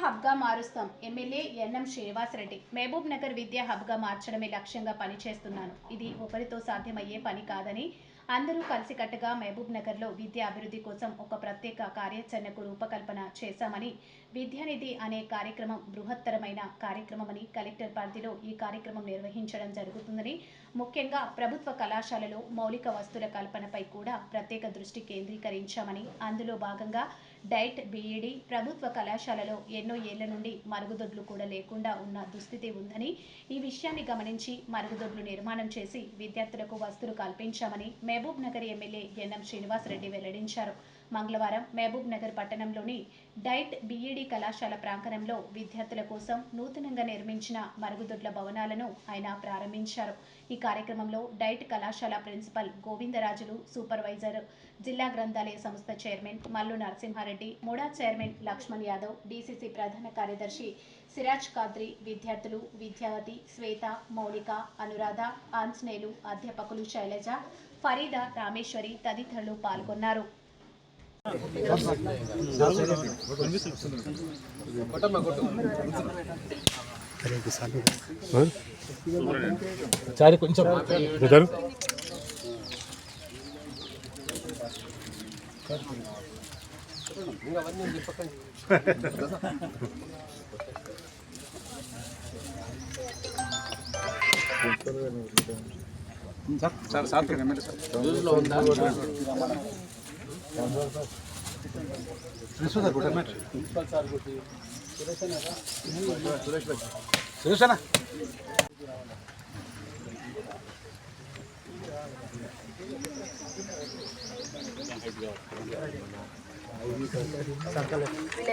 హబ్గా మారుస్తాం. MLA NM Srinivasa Reddy. Mahbub Nagar విద్యా హబ్గా మార్చడమే లక్ష్యంగా పనిచేస్తున్నాను. ఇది ఒకరితో సాధ్యమయ్యే పని కాదని, అందరూ కలిసికట్టుగా మహబూబ్ నగర్లో విద్యా అభివృద్ధి కోసం ఒక ప్రత్యేక కార్యాచరణకు రూపకల్పన చేశామని, విద్యానిధి అనే కార్యక్రమం బృహత్తరమైన కార్యక్రమమని, కలెక్టర్ పరిధిలో ఈ కార్యక్రమం నిర్వహించడం జరుగుతుందని, ముఖ్యంగా ప్రభుత్వ కళాశాలలో మౌలిక వస్తువుల కల్పనపై కూడా ప్రత్యేక దృష్టి కేంద్రీకరించామని, అందులో భాగంగా డైట్ బీఈడీ ప్రభుత్వ కళాశాలలో ఎన్నో ఏళ్ల నుండి మరుగుదొడ్లు కూడా లేకుండా ఉన్న దుస్థితి ఉందని, ఈ విషయాన్ని గమనించి మరుగుదొడ్లు నిర్మాణం చేసి విద్యార్థులకు వసతులు కల్పించామని మహబూబ్ నగర్ ఎమ్మెల్యే ఎన్ఎం శ్రీనివాసరెడ్డి వెల్లడించారు. మంగళవారం మహబూబ్ నగర్ పట్టణంలోని డైట్ బీఈడీ కళాశాల ప్రాంగణంలో విద్యార్థుల కోసం నూతనంగా నిర్మించిన మరుగుదొడ్ల భవనాలను ఆయన ప్రారంభించారు. ఈ కార్యక్రమంలో డైట్ కళాశాల ప్రిన్సిపల్ గోవిందరాజులు, సూపర్వైజర్, జిల్లా గ్రంథాలయ సంస్థ chairman Mallu Narasimhareddy, MUDA chairman Lakshman Yadav, DCC ప్రధాన కార్యదర్శి సిరాజ్ ఖాద్రి, విద్యార్థులు, విద్యావతి, శ్వేత, మౌలిక, అనురాధ, ఆంజనేయులు, అధ్యాపకులు శైలజ, ఫరీద, రామేశ్వరి తదితరులు పాల్గొన్నారు.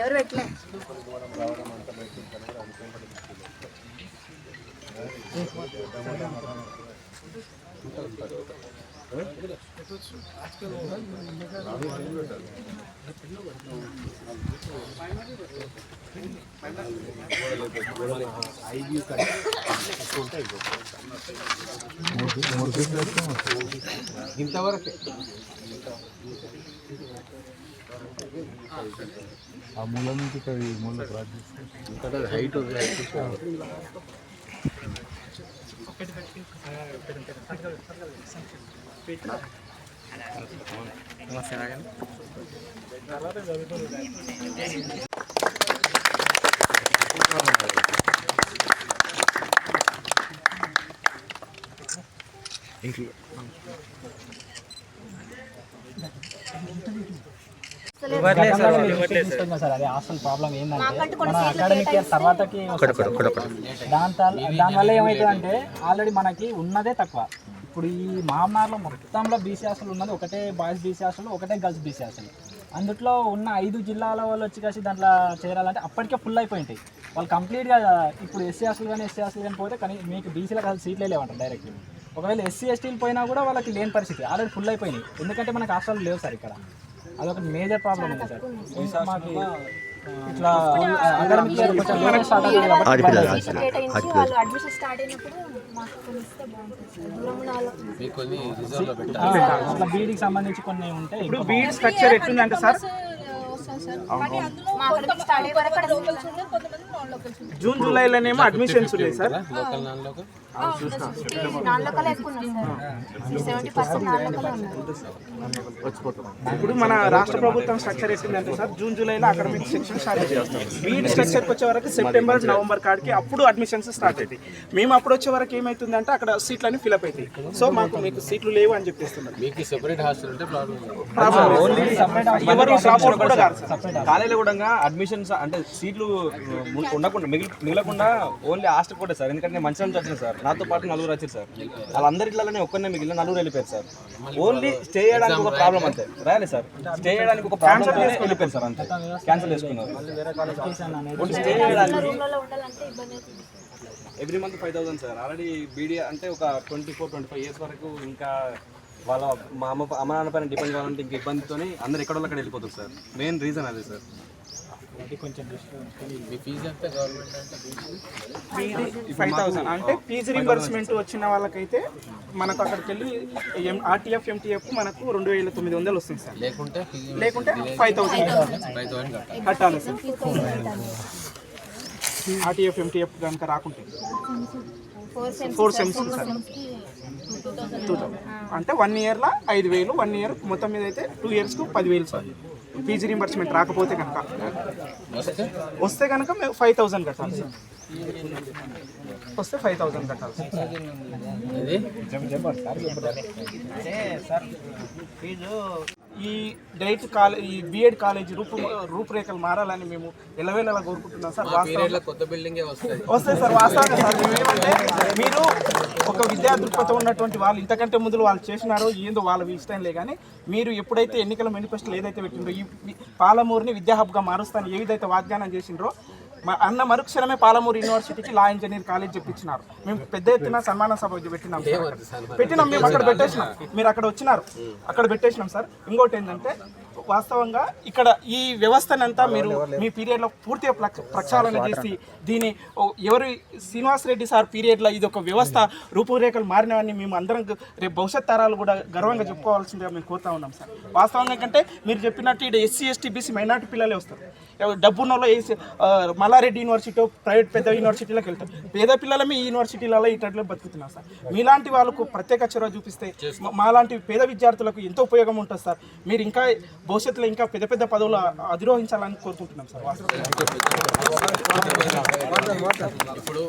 ఎవరు పెట్టలే ఇంతవరకు ఆ మూల నుంచి మూల ప్రాక్టీస్ హైట్ సార్ అదే హాస్టల్ ప్రాబ్లం ఏంటంటే మన అకాడమిక్ ఇయర్ తర్వాతకి దానివల్ల ఏమవుతుందంటే ఆల్రెడీ మనకి ఉన్నదే తక్కువ. ఇప్పుడు ఈ మహమ్మారిలో మొత్తంలో బీసీ హాస్టల్ ఉన్నది ఒకటే బాయ్స్ బీసీ హాస్టల్, ఒకటే గర్ల్స్ బీసీ హాస్టల్. అందులో ఉన్న 5 జిల్లాల వాళ్ళు వచ్చి కలిసి దాంట్లో చేరాలంటే అప్పటికే ఫుల్ అయిపోయింటాయి. వాళ్ళు కంప్లీట్గా ఇప్పుడు ఎస్సీ హాస్టల్ కానీ ఎస్సీ హాస్టల్ కానీ పోతే కానీ మీకు బీసీలకు అసలు సీట్లే లేవంటారు డైరెక్ట్. ఒకవేళ ఎస్సీ ఎస్టీలు పోయినా కూడా వాళ్ళకి లేని పరిస్థితి, ఆల్రెడీ ఫుల్ అయిపోయినాయి. ఎందుకంటే మనకు హాస్టల్ లేవు సార్ ఇక్కడ. అదొక మేజర్ ప్రాబ్లం ఉంది సార్. మాకు ఇట్లా అకాడమిక్ ఇయర్ కొంచెం స్టార్ట్ అవుతుంది అట్లా బీఈడీకి సంబంధించి కొన్ని ఉంటాయి. ఇప్పుడు బీఈడీ స్ట్రక్చర్ ఎట్లుందంటే సార్, జూన్ జూలైలోనేమో అడ్మిషన్స్ ఉన్నాయి సార్. ఇప్పుడు మన రాష్ట్ర ప్రభుత్వం స్ట్రక్చర్ ఎట్టిందంటే సార్, జూన్ జూలైలో అకాడమిక్ సెక్షన్ స్టార్ట్ చేస్తాం. బీఈడీ స్ట్రక్చర్కి వచ్చే వరకు సెప్టెంబర్ నవంబర్ కాడికి అప్పుడు అడ్మిషన్స్ స్టార్ట్ అవుతాయి. మేము అప్పుడు వచ్చే వరకు ఏమవుతుందంటే అక్కడ సీట్లన్నీ ఫిల్అప్ అవుతాయి. సో మీకు సీట్లు లేవు అని చెప్పేస్తున్నారు. మీకు సెపరేట్ హాస్టల్ అంటే కాలేజీలో కూడా అడ్మిషన్స్ అంటే సీట్లు ఉండకుండా మిగలకుండా ఓన్లీ హాస్టల్ కూడా సార్. ఎందుకంటే నేను మంచిగా వచ్చింది సార్, నాతో పాటు 4 వచ్చారు సార్. వాళ్ళందరిలోనే ఒక్కనే మిగిలిన 4 వెళ్ళిపోయారు సార్. ఓన్లీ స్టే చేయడానికి ఒక ప్రాబ్లం అంతే రాయాలి సార్. స్టే చేయడానికి ఒక ప్రాబ్లం వెళ్ళిపోయారు సార్, అంతే క్యాన్సిల్ చేసుకున్నారు. స్టే చేయడానికి ఎవ్రీ మంత్ 5,000 సార్. ఆల్రెడీ బీడీ అంటే ఒక 24-25 ఇయర్స్ వరకు ఇంకా వాళ్ళ మా అమ్మ నాన్న పైన డిపెండ్ కావాలంటే ఇంకా ఇబ్బందితో అందరు ఎక్కడ అక్కడ వెళ్ళిపోతారు సార్. మెయిన్ రీజన్ అదే సార్. మీ ఫీజు అంటే గవర్నమెంట్ అంటే 5,000 అంటే ఫీజు రింబర్స్మెంట్ వచ్చిన వాళ్ళకైతే మనకు అక్కడికి వెళ్ళి ఆర్టీఎఫ్ ఎంటీఎఫ్ మనకు 2,900 వస్తుంది సార్. లేకుంటే 5,000 కట్టాలి సార్. ఆర్టీఎఫ్ ఎంటీఎఫ్ కనుక రాకుంటే 4 సెమ్స్ సార్ 2000 అంటే 1 ఇయర్లో 5,000, 1 ఇయర్ మొత్తం మీద అయితే 2 ఇయర్స్కు 10,000 సార్. పీజీ రీంబర్స్మెంట్ రాకపోతే కనుక వస్తే కనుక మేము 5,000 కట్టాలి సార్. వస్తే 5,000 కట్టాలి సార్. ఈ డైట్ కాలేజ్ ఈ బీఎడ్ కాలేజ్ రూపురేఖలు మారాలని మేము ఎలవేళలా కోరుకుంటున్నాం సార్. కొత్త బిల్డింగే వస్తాయి సార్. వాస్తవంగా సార్ మేమేమంటే మీరు ఒక విద్యా దృక్పథం ఉన్నటువంటి వాళ్ళు ఇంతకంటే ముందు వాళ్ళు చేసినారో ఏందో వాళ్ళ ఇష్టంలే, కానీ మీరు ఎప్పుడైతే ఎన్నికల మేనిఫెస్టోలు ఏదైతే పెట్టిండ్రో ఈ పాలమూరుని విద్యా హబ్గా మారుస్తాను ఏ విధైతే వాగ్దానం చేసిండ్రో అన్న మరుక్షణమే పాలమూరు యూనివర్సిటీకి లా ఇంజనీర్ కాలేజ్ చెప్పించినారు. మేము పెద్ద ఎత్తున సన్మాన సభ పెట్టినాం. మేము అక్కడ పెట్టేసినాం, మీరు అక్కడ వచ్చినారు, అక్కడ పెట్టేసినాం సార్. ఇంకోటి ఏంటంటే వాస్తవంగా ఇక్కడ ఈ వ్యవస్థనంతా మీరు మీ పీరియడ్లో పూర్తిగా ప్రక్షాళన చేసి దీని ఎవరి శ్రీనివాసరెడ్డి సార్ పీరియడ్లో ఇది ఒక వ్యవస్థ రూపురేఖలు మారినవన్నీ మేము అందరం రేపు భవిష్యత్ తరాలు కూడా గర్వంగా చెప్పుకోవాల్సిందిగా మేము కోరుతా ఉన్నాం సార్. వాస్తవంగా కంటే మీరు చెప్పినట్టు ఇక్కడ ఎస్సీ ఎస్టీ బీసీ మైనార్టీ పిల్లలే వస్తారు. డబ్బున్నోళ్ళు మల్లారెడ్డి యూనివర్సిటీ ప్రైవేట్ పెద్ద యూనివర్సిటీలోకి వెళ్తారు. పేద పిల్లలమే ఈ యూనివర్సిటీలలో ఇట్లా బతుకుతున్నాం సార్. మీలాంటి వాళ్ళకు ప్రత్యేక చొరవ చూపిస్తే మాలాంటి పేద విద్యార్థులకు ఎంతో ఉపయోగం ఉంటుంది సార్. మీరు ఇంకా భవిష్యత్తులో ఇంకా పెద్ద పెద్ద పదవులు అధిరోహించాలని కోరుకుంటున్నాం సార్. ఇప్పుడు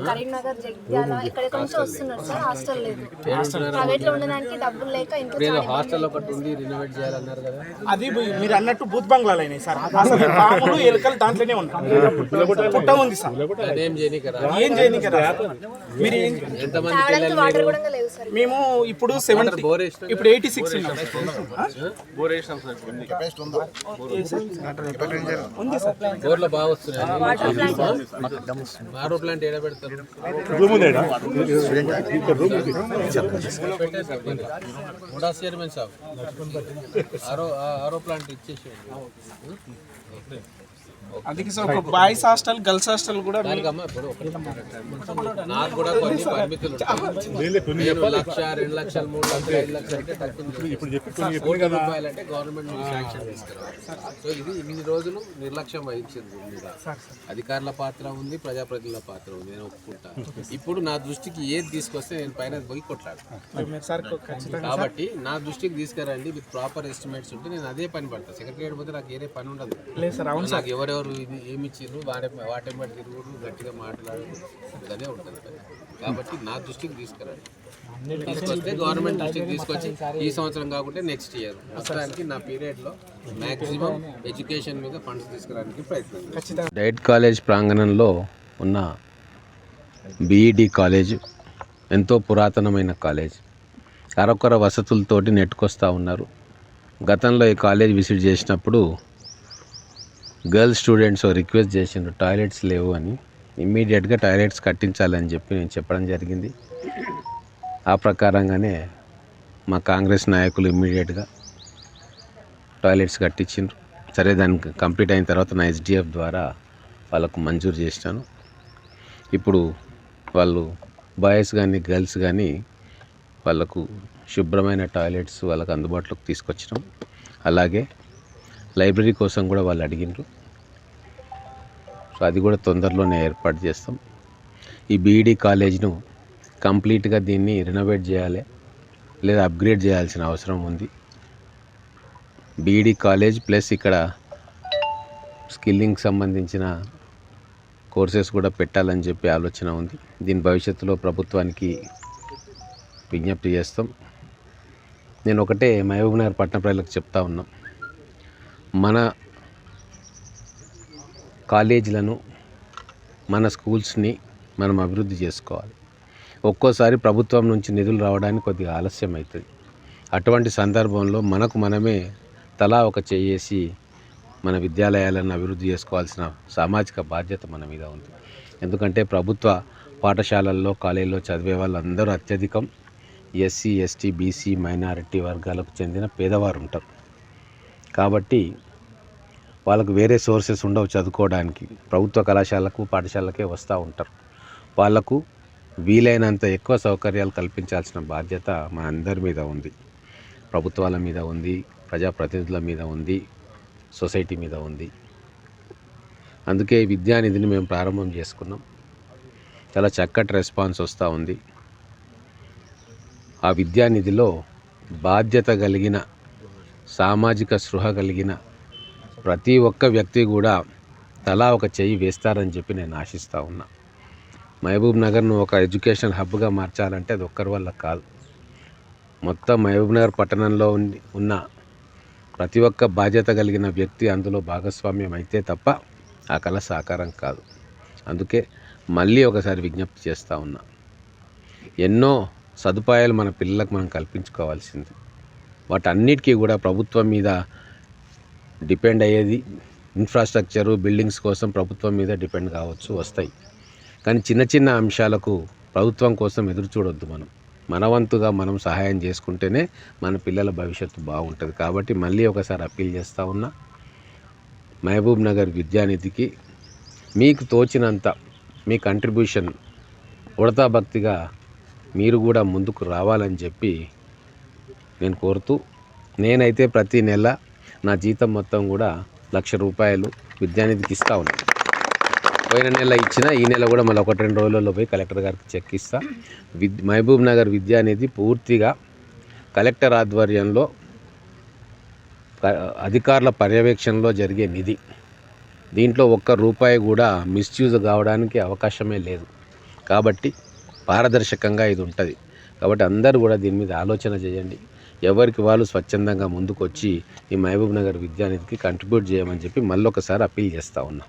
కరీంనగర్ జగిత్యాల ఇక్కడ నుంచి వస్తున్నారు సార్. హాస్టల్ లేదు, ప్రైవేట్ లో ఉండడానికి డబ్బులు లేక హాస్టల్ ఒకటి ఉంది రినోవేట్ చేయాలన్నారు కదా. అది మీరు అన్నట్టు బూత్ బంగ్లాలు అయినాయి సార్. అసలు పాములు ఎలుకలు దాంట్లోనే ఉన్నాయి. పుట్ట ఉంది సార్. ఏం చేయనీకరా మీరు వాటర్ కూడా లేవు సార్. మేము ఇప్పుడు 70 ఇప్పుడు 86 ఉంది సార్. బోర్లో బాగా వస్తున్నాయి. ఆరో ప్లాంట్ ఏడ పెడతారు? చైర్మన్ సాబ్ ఆరో ప్లాంట్ ఇచ్చేసి అందుకే సార్ ఒక బాయ్స్ హాస్టల్ గర్ల్స్ హాస్టల్ కూడా నాకు కూడా కొన్ని పరిమితులు ఉంటాయి. 1 లక్ష 2 లక్షలు 3 లక్షలు 5 లక్షలు అంటే రూపాయలు అంటే గవర్నమెంట్ శాంక్షన్ తీసుకురావాలి. సో ఇది ఇన్ని రోజులు నిర్లక్ష్యం వహించింది. అధికారుల పాత్ర ఉంది, ప్రజాప్రతినిధుల పాత్ర ఉంది, నేను ఒప్పుకుంటా. ఇప్పుడు నా దృష్టికి ఏది తీసుకొస్తే నేను పైన పోయి కొట్లాడతాను. కాబట్టి నా దృష్టికి తీసుకురండి విత్ ప్రాపర్ ఎస్టిమేట్స్ ఉంటే నేను అదే పని పడతాను. సెక్రటరీ పోతే నాకు ఏదే పని ఉండదు. నాకు ఎవరెవరు ఇది ఏమి ఇచ్చిండ్రు వాటెంబడి తిరుగుడు గట్టిగా మాట్లాడు అదే ఉంటుంది. కాబట్టి నా దృష్టికి తీసుకురండి. తీసుకొస్తే గవర్నమెంట్ దృష్టికి తీసుకొచ్చి ఈ సంవత్సరం కాకుంటే నెక్స్ట్ ఇయర్ మొత్తానికి నా పీరియడ్లో మ్యాక్సిమం ఎడ్యుకేషన్ మీద ఫండ్స్ తీసుకురావడానికి ప్రయత్నం. డైట్ కాలేజ్ ప్రాంగణంలో ఉన్న బీఈడి కాలేజ్ ఎంతో పురాతనమైన కాలేజ్. అరకొర వసతులతోటి నెట్టుకొస్తూ ఉన్నారు. గతంలో ఈ కాలేజ్ విజిట్ చేసినప్పుడు గర్ల్స్ స్టూడెంట్స్ రిక్వెస్ట్ చేసిండ్రు టాయిలెట్స్ లేవు అని. ఇమ్మీడియట్గా టాయిలెట్స్ కట్టించాలని చెప్పి నేను చెప్పడం జరిగింది. ఆ ప్రకారంగానే మా కాంగ్రెస్ నాయకులు ఇమ్మీడియట్గా టాయిలెట్స్ కట్టించిండ్రు. సరే దానికి కంప్లీట్ అయిన తర్వాత నా ఎస్డిఎఫ్ ద్వారా వాళ్ళకు మంజూరు చేసినాను. ఇప్పుడు వాళ్ళు బాయ్స్ కానీ గర్ల్స్ కానీ వాళ్ళకు శుభ్రమైన టాయిలెట్స్ వాళ్ళకు అందుబాటులోకి తీసుకొచ్చినాం. అలాగే లైబ్రరీ కోసం కూడా వాళ్ళు అడిగినారు. సో అది కూడా తొందరలోనే ఏర్పాటు చేస్తాం. ఈ బీఈడి కాలేజ్ను కంప్లీట్గా దీన్ని రెనోవేట్ చేయాలి లేదా అప్గ్రేడ్ చేయాల్సిన అవసరం ఉంది. బీఈడి కాలేజ్ ప్లస్ ఇక్కడ స్కిల్లింగ్ సంబంధించిన కోర్సెస్ కూడా పెట్టాలని చెప్పి ఆలోచన ఉంది. దీని భవిష్యత్తులో ప్రభుత్వానికి విజ్ఞప్తి చేస్తాం. నేను ఒకటే మహబూబ్నగర్ పట్టణ ప్రజలకు చెప్తా ఉన్నా, మన కాలేజీలను మన స్కూల్స్ని మనం అభివృద్ధి చేసుకోవాలి. ఒక్కోసారి ప్రభుత్వం నుంచి నిధులు రావడానికి కొద్దిగా ఆలస్యం అవుతుంది. అటువంటి సందర్భంలో మనకు మనమే తలా ఒక చేసి మన విద్యాలయాలను అభివృద్ధి చేసుకోవాల్సిన సామాజిక బాధ్యత మన మీద ఉంది. ఎందుకంటే ప్రభుత్వ పాఠశాలల్లో కాలేజీలో చదివే వాళ్ళందరూ అత్యధికం ఎస్సీ ఎస్టీ బీసీ మైనారిటీ వర్గాలకు చెందిన పేదవారు ఉంటారు. కాబట్టి వాళ్ళకు వేరే సోర్సెస్ ఉండవు చదువుకోవడానికి. ప్రభుత్వ కళాశాలకు పాఠశాలకే వస్తూ ఉంటారు. వాళ్లకు వీలైనంత ఎక్కువ సౌకర్యాలు కల్పించాల్సిన బాధ్యత మన అందరి మీద ఉంది, ప్రభుత్వాల మీద ఉంది, ప్రజాప్రతినిధుల మీద ఉంది, సొసైటీ మీద ఉంది. అందుకే విద్యానిధిని మేము ప్రారంభం చేసుకున్నాం. చాలా చక్కటి రెస్పాన్స్ వస్తూ ఉంది. ఆ విద్యానిధిలో బాధ్యత కలిగిన, సామాజిక స్పృహ కలిగిన ప్రతి ఒక్క వ్యక్తి కూడా తలా ఒక చెయ్యి వేస్తారని చెప్పి నేను ఆశిస్తూ ఉన్నా. మహబూబ్ నగర్ను ఒక ఎడ్యుకేషన్ హబ్గా మార్చాలంటే అది ఒక్కరి వల్ల కాదు. మొత్తం మహబూబ్ నగర్ పట్టణంలో ఉన్న ప్రతి ఒక్క బాధ్యత కలిగిన వ్యక్తి అందులో భాగస్వామ్యం అయితే తప్ప ఆ కళ సాకారం కాదు. అందుకే మళ్ళీ ఒకసారి విజ్ఞప్తి చేస్తూ ఉన్నా. ఎన్నో సదుపాయాలు మన పిల్లలకు మనం కల్పించుకోవాల్సింది. వాటన్నిటికీ కూడా ప్రభుత్వం మీద డిపెండ్ అయ్యేది. ఇన్ఫ్రాస్ట్రక్చరు, బిల్డింగ్స్ కోసం ప్రభుత్వం మీద డిపెండ్ కావచ్చు, వస్తాయి. కానీ చిన్న చిన్న అంశాలకు ప్రభుత్వం కోసం ఎదురు చూడొద్దు. మన వంతుగా మనం సహాయం చేసుకుంటేనే మన పిల్లల భవిష్యత్తు బాగుంటుంది. కాబట్టి మళ్ళీ ఒకసారి అప్పీల్ చేస్తూ ఉన్నా. మహబూబ్ నగర్ విద్యానిధికి మీకు తోచినంత మీ కంట్రిబ్యూషన్ ఉడతా భక్తిగా మీరు కూడా ముందుకు రావాలని చెప్పి నేను కోరుతూ, నేనైతే ప్రతి నెల నా జీతం మొత్తం కూడా 1,00,000 రూపాయలు విద్యానిధికి ఇస్తూ ఉన్నాను. పోయిన నెల ఇచ్చిన, ఈ నెల కూడా మళ్ళీ 1-2 రోజులలో పోయి కలెక్టర్ గారికి చెక్ ఇస్తా. మహబూబ్ నగర్ విద్యానిధి పూర్తిగా కలెక్టర్ ఆధ్వర్యంలో అధికారుల పర్యవేక్షణలో జరిగే నిధి. దీంట్లో ₹1 కూడా మిస్యూజ్ కావడానికి అవకాశమే లేదు. కాబట్టి పారదర్శకంగా ఇది ఉంటుంది. కాబట్టి అందరూ కూడా దీని మీద ఆలోచన చేయండి. ఎవరికి వాళ్ళు స్వచ్ఛందంగా ముందుకు వచ్చి ఈ మహబూబ్ నగర్ విద్యానిధికి కంట్రిబ్యూట్ చేయమని చెప్పి మళ్ళొకసారి అప్పీల్ చేస్తూ ఉన్నా.